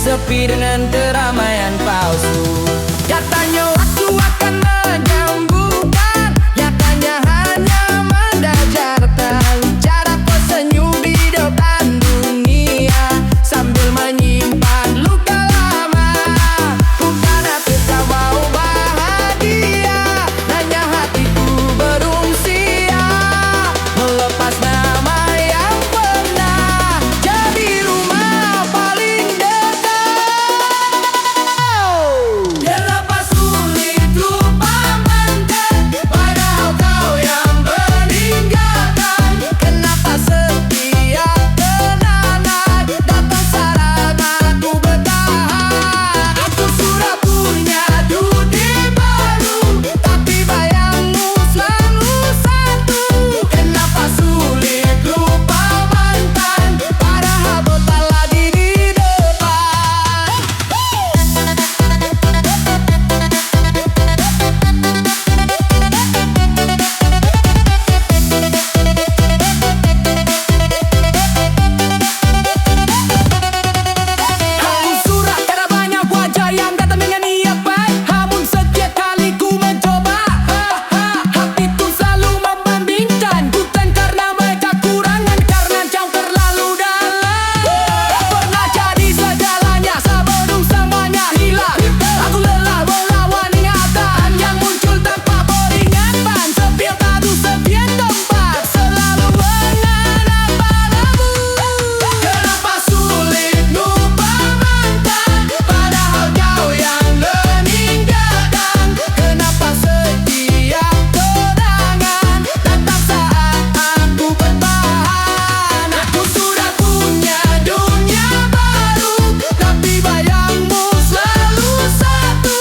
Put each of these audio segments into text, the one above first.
sepi dengan keramaian palsu. Katanya waktu akan menyembuhkan, nyatanya hanya mendajarkan cara kau senyum di depan dunia sambil menyimpan luka lama. Bukan aku tak mau bahagia, hanya hatiku berungsia melepas nama yang pernah jadi rumah paling dekat. Kenapa sulit lupa mantan, padahal kau yang meninggalkan? Kenapa setiap kenangan datang saat aku bertahan? Aku sudah punya dunia baru, tapi bayangmu selalu satu. Kenapa sulit lupa mantan, padahal bertalah di depan? Aku surat karena banyak wajah yang datang dengan niat baik, namun setiap kali ku mencoba, hatiku selalu membandingkan. Bukan karena mereka kurangan, karena jauh terlalu dalam. Pernah jadi segalanya, sebelum semuanya hilang. Aku lelah melawan ingatan yang muncul tanpa peringapan. Sepian padu, sepian tempat, selalu mengenang padamu. Kenapa sulit lupa mantan, padahal kau yang meninggalkan? Kenapa setiap kenangan datang saat aku bertahan? Aku sudah punya dunia baru, tapi bayangmu selalu satu.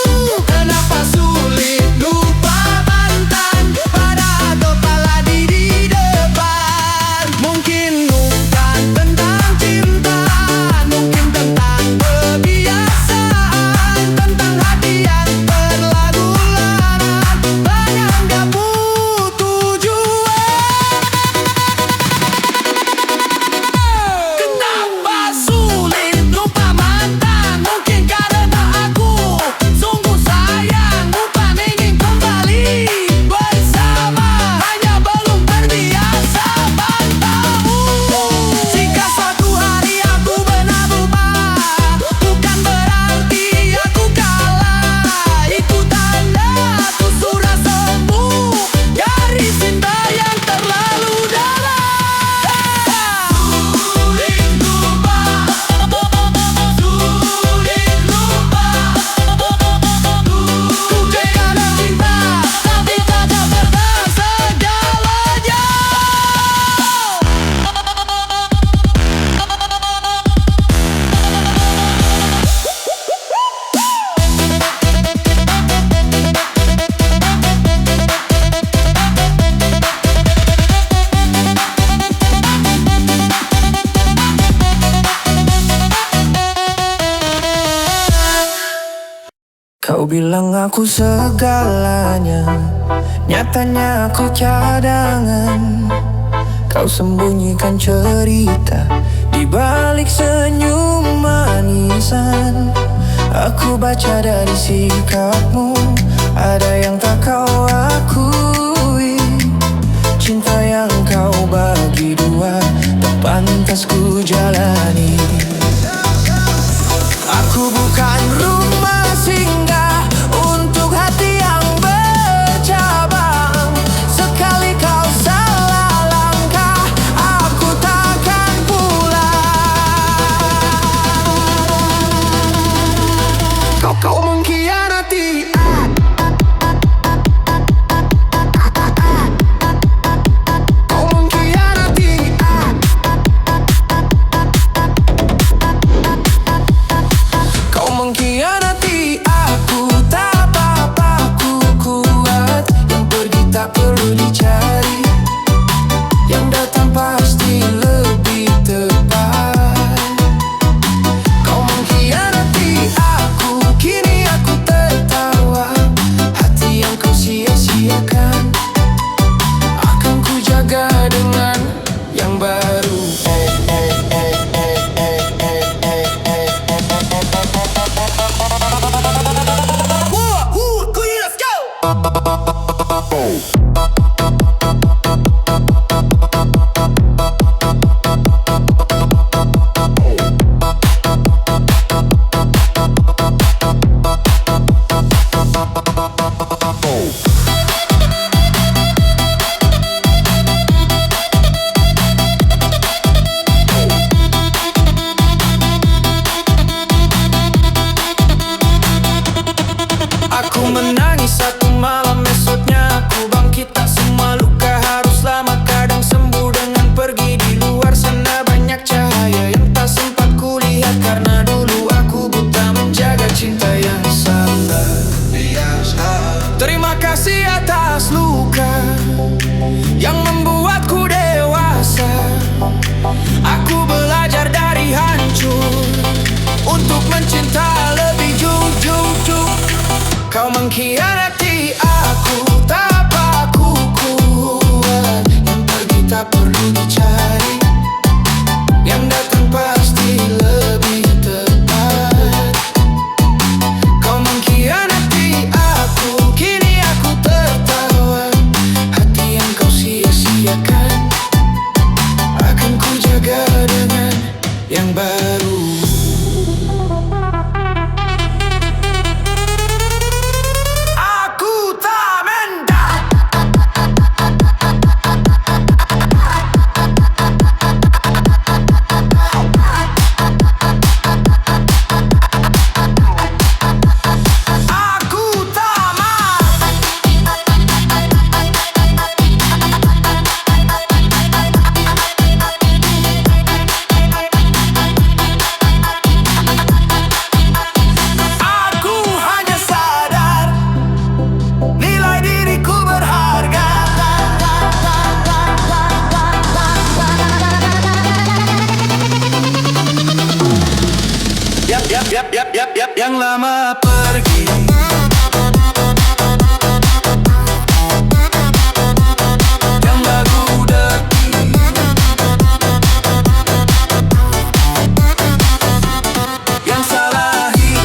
Kenapa sulit lupa mantan, padahal kepala di depan? Mungkin bukan tentang cinta, mungkin tentang kebiasaan, tentang hati yang berlagu larat, banyak gak butuh tujuan. Kenapa sulit lupa mantan? Mungkin karena aku sungguh sayang, bukan ingin kembali bersama, hanya belum terbiasa padamu. Jika suatu hari aku benar berubah, bukan berarti aku kalah. Itu tanda aku sudah sembuh dari cinta yang terlalu dalam. Sulit lupa, sulit lupa. Ku terkadang cinta, tapi tak dapat segalanya. Kau bilang aku segalanya, nyatanya aku cadangan. Kau sembunyikan cerita di balik senyum manisan. Aku baca dari sikapmu, ada yang tak kau akui. Cinta yang kau bagi dua, tak pantas ku jalani. Aku bukan rumah singgah untuk hati yang bercabang. Sekali kau salah langkah, aku takkan pulang. Kau mengkhianati. Kau mengkhianati. Kau mengkhianati aku, tak apa-apa, aku kuat. Yang pergi tak perlu dicari, yang datang pasti lebih tepat. Kau mengkhianati aku, kini aku tertawa. Hati yang kau sia-siakan akan ku jaga dengan yang baru. atas luka yang membuatku dewasa. Aku belajar dari hancur untuk mencinta lebih jujur. Kau mengkhianati aku, tak aku kuat. Yang pergi tak perlu dicari, yang datang pasti lebih tepat. Kau mengkhianati aku, kini aku tertawa. Hati yang kau sia-siakan akan ku jaga dengan yang baru. Yang lama pergi, yang baru deki, yang salahi,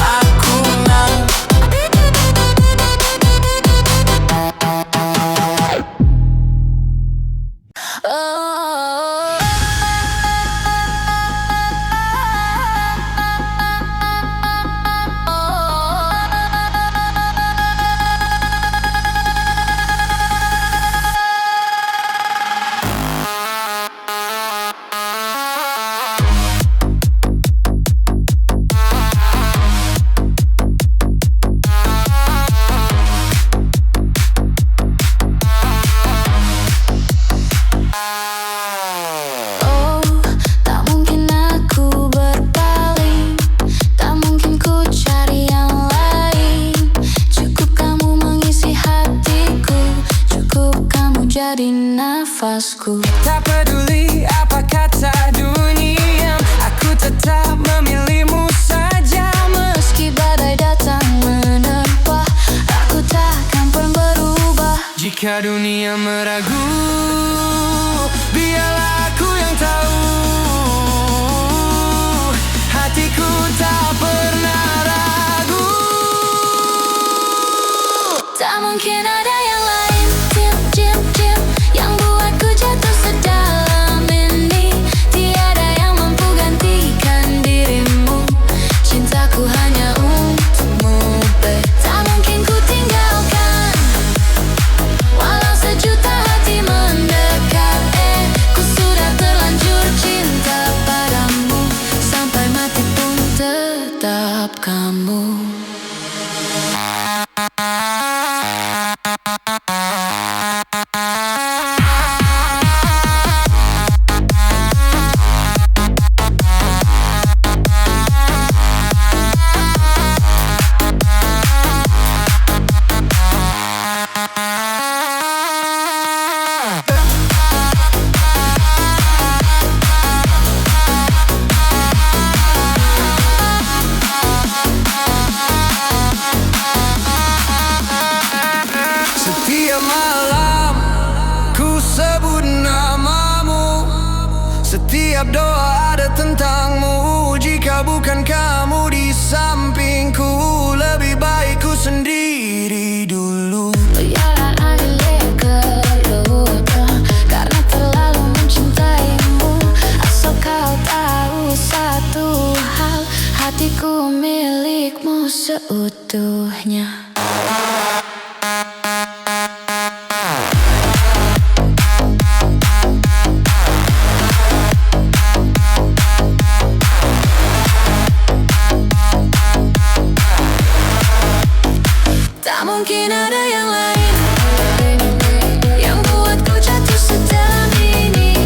aku nang. Jadi nafasku. Tak peduli apa kata dunia, aku tetap memilihmu saja. Meski badai datang menerpa, aku takkan pernah berubah. Jika dunia meragu, biarlah aku yang tahu. Hatiku tak pernah ragu. Tak mungkin ada yang lain, diam, yang buatku jatuh sedalam ini. Tiada yang mampu gantikan dirimu. Cintaku hanya untukmu, babe. Tak mungkin ku tinggalkan, walau sejuta hati mendekat. Ku sudah terlanjur cinta padamu, sampai mati pun tetap kamu. Setiap malam ku sebut namamu, setiap doa ada tentangmu. Jika bukan kamu di sampingku, lebih baik ku sendiri dulu. Biarlah akhirnya kelupa, karena terlalu mencintaimu. Asal kau tahu satu hal, hatiku milikmu seutuhnya. Tak mungkin ada yang lain yang buatku jatuh sedalam ini.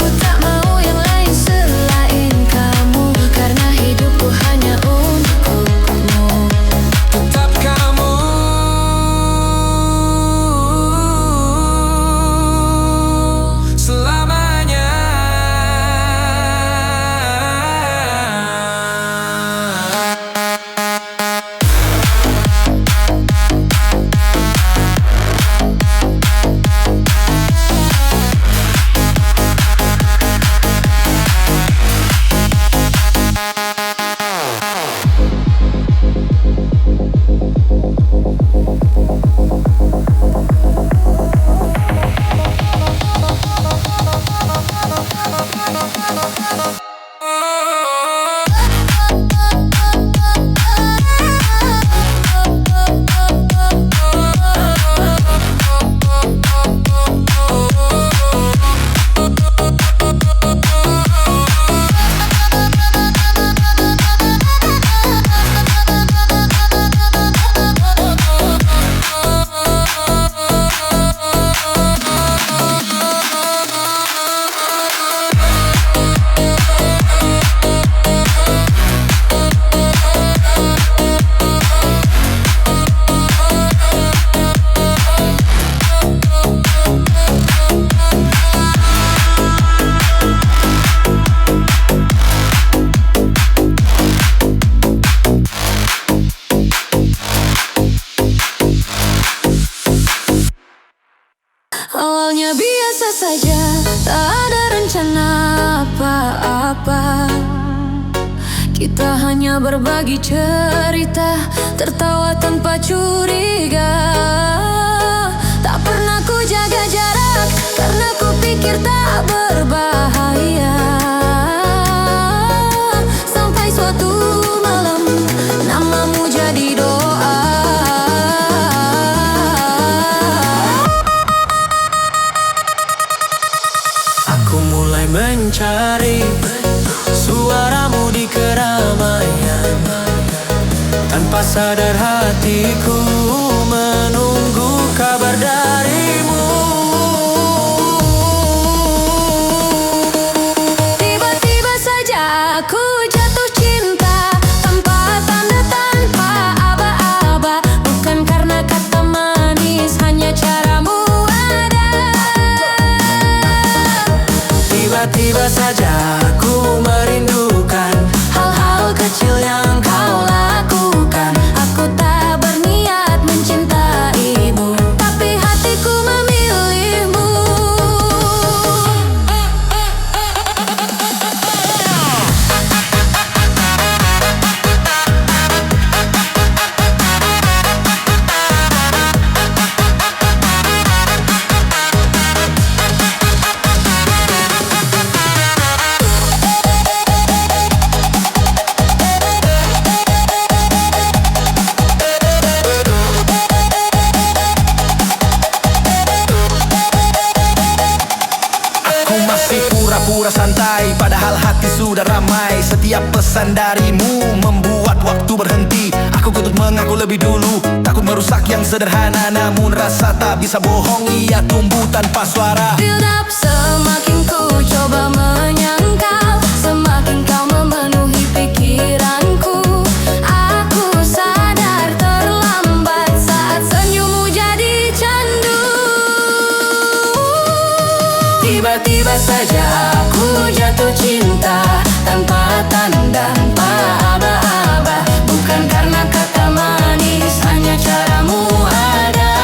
Ku tak mau yang lain selain kamu, karena hidupku hanya saja, tak ada rencana apa-apa. Kita hanya berbagi cerita, tertawa tanpa curiga. Tak pernah ku jaga jarak, karena ku pikir tak berbahaya. Sampai suatu malam, namamu jadi doa. Aku mulai mencari suaramu di keramaian. Tanpa sadar hatiku menunggu kabar darimu. Tiba-tiba saja aku jatuh cinta, tanpa tanda, tanpa aba-aba. Bukan karena kata manis, hanya caramu ada. Tiba-tiba saja aku merindukan hal-hal kecil yang kau lakukan. Aku tak berniat mencintaimu, tapi hatiku memilihmu. Aku masih pura-pura santai, padahal hati sudah ramai. Setiap pesan darimu membuat waktu berhenti. Aku kutuk mengaku lebih dulu, takut merusak yang sederhana. Namun rasa tak bisa bohong, ia tumbuh tanpa suara. Build up, semakin ku coba menyangkal, semakin kau memenuhi pikiranku. Aku sadar terlambat saat senyummu jadi candu. Tiba-tiba saja aku jatuh cinta, tanpa tanda, tanpa aba-aba. Bukan karena kata manis, hanya caramu ada.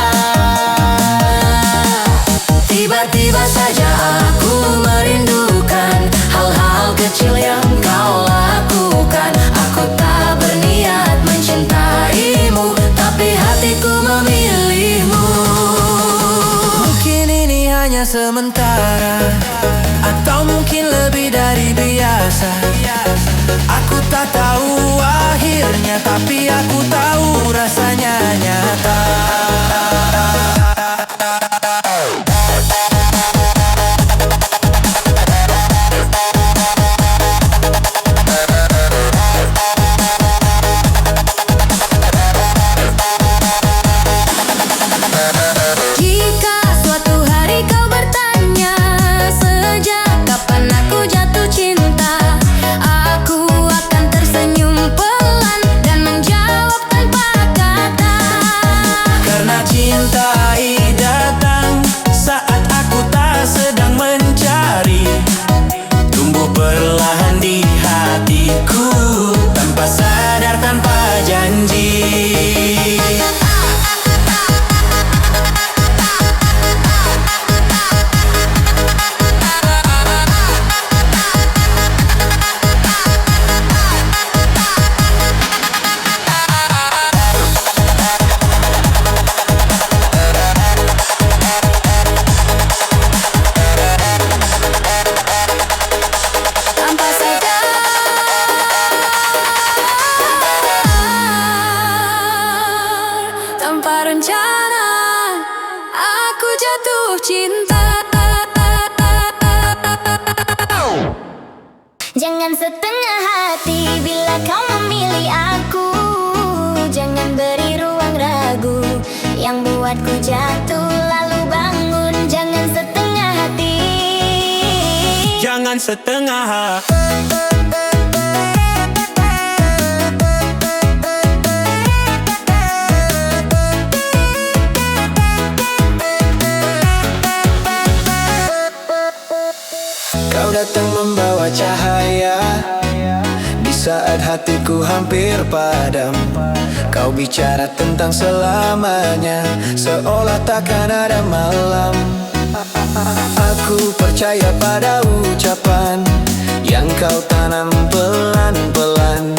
Tiba-tiba saja aku merindukan hal-hal kecil yang kau lakukan. Aku tak berniat mencintaimu, tapi hatiku memilihmu. Mungkin ini hanya sementara, atau mungkin lebih dari biasa. Aku tak tahu akhirnya, tapi aku tahu rasanya nyata. Jika suatu hari kau bertanya, sejak kapan aku jatuh cinta, aku akan tersenyum pelan dan menjawab tanpa kata. Karena cinta datang saat aku tak sedang mencari, tumbuh perlahan di hatiku, tanpa sadar, tanpa janji. Tanpa sadar, tanpa rencana, aku jatuh cinta. Jangan setengah hati bila kau memilih aku. Jangan beri ruang ragu yang buatku jatuh lalu bangun. Jangan setengah hati. Jangan setengah hati. Kau datang membawa cahaya di saat hatiku hampir padam. Kau bicara tentang selamanya, seolah takkan ada malam. Aku percaya pada ucapan yang kau tanam pelan-pelan.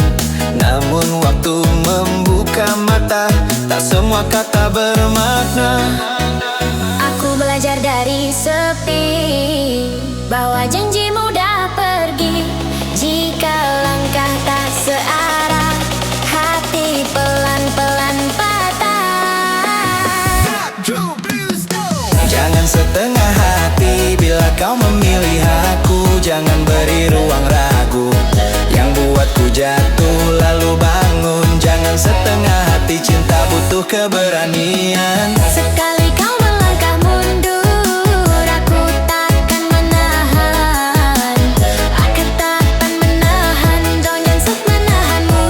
Namun waktu membuka mata, tak semua kata bermakna. Aku belajar dari sepi bahwa janji mudah pergi jika langkah tak searah, hati pelan-pelan patah. Jangan setengah hati bila kau memilih aku. Jangan beri ruang ragu yang buatku jatuh lalu bangun. Jangan setengah hati, cinta butuh keberanian. Sekali kau melangkah mundur, aku takkan menahan. Aku takkan menahan, jangan sok menahanmu.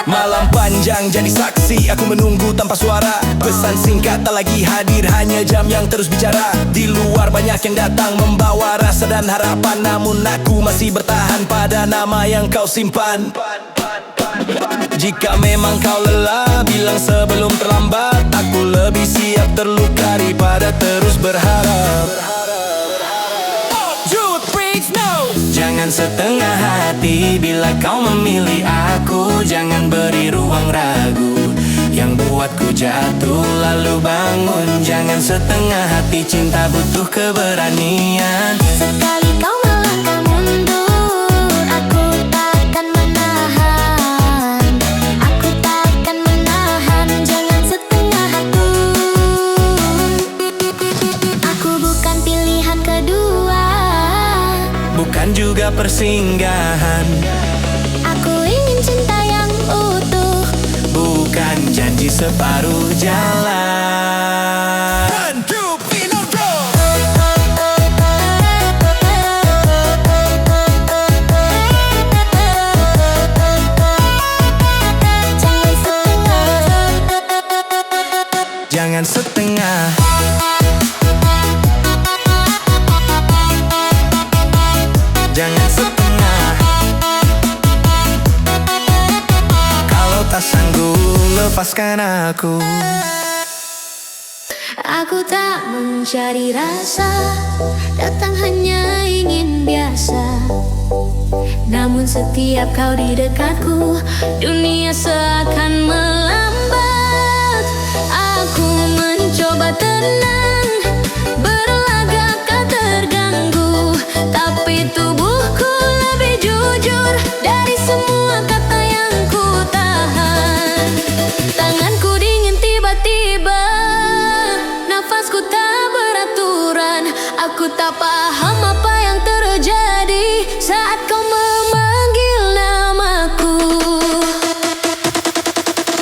Malam panjang jadi saksi, aku menunggu tanpa suara. Pesan singkat tak lagi hadir, hanya jam yang terus bicara. Di luar banyak yang datang membawa rasa dan harapan, namun aku masih bertahan pada nama yang kau simpan. Jika memang kau lelah, bilang sebelum terlambat. Aku lebih siap terluka daripada terus berharap. Jangan setengah hati bila kau memilih aku. Jangan beri ruang ragu yang buatku jatuh lalu bangun. Jangan setengah hati, cinta butuh keberanian. Sekali kau melangkah mundur, aku takkan menahan. Aku takkan menahan, jangan setengah hati. Aku bukan pilihan kedua, bukan juga persinggahan. aku ingin cinta yang utuh, bukan janji separuh jalan. Jangan setengah. Jangan setengah. Kalau tak sanggup, lepaskan aku. Aku tak mencari rasa, datang hanya ingin biasa. Namun setiap kau di dekatku, dunia seakan melambat. Aku mencoba tenang, berlagak tak terganggu, tapi tubuhku lebih jujur dari semua kata yang ku tahan. Tanganku dingin tiba-tiba, nafasku tak beraturan. Aku tak paham apa yang terjadi saat kau memanggil namaku.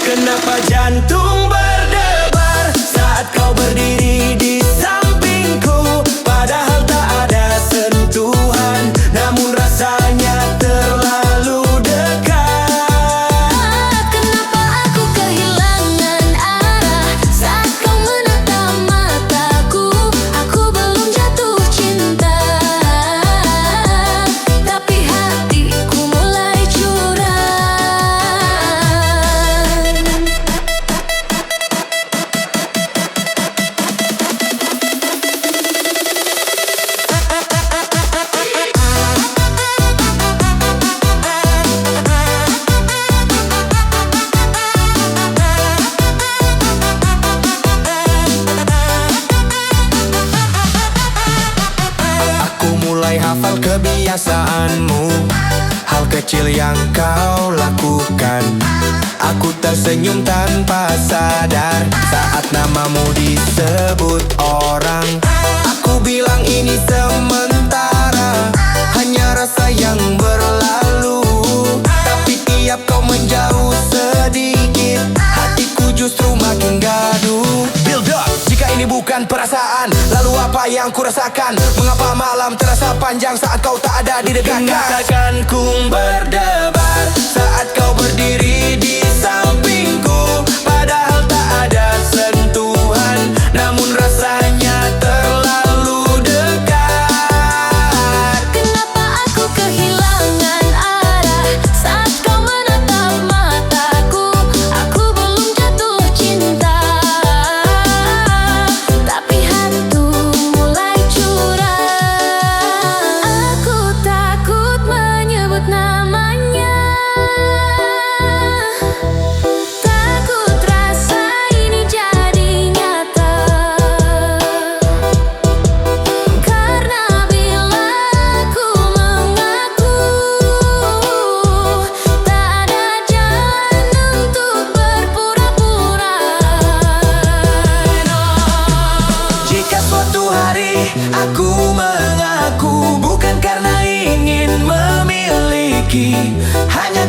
Kenapa jantung berdebar saat kau berdiri di sampingku? Padahal tak ada sentuhan, namun rasanya terlalu dekat. Kenapa aku kehilangan arah saat kau menatap mataku? Aku belum jatuh cinta, tapi hatiku mulai curang. Aku mulai hafal kebiasaanmu, hal kecil yang kau lakukan. Aku tersenyum tanpa sadar saat namamu disebut orang. Aku bilang ini sementara, hanya rasa yang berlalu. Tapi tiap kau menjauh sedikit, hatiku justru makin gaduh. Build up, jika ini bukan perasaan, lalu apa yang kurasakan? Mengapa malam terasa panjang saat kau tak ada di dekatku? Mengatakan ku berdebar saat kau berdiri di sampingku. Padahal tak ada sentuhan, namun rasanya terlalu dekat. Kenapa aku kehilangan arah saat kau menatap mataku? Aku belum jatuh cinta,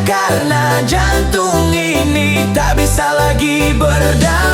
Karena jantung ini tak bisa lagi berdamai.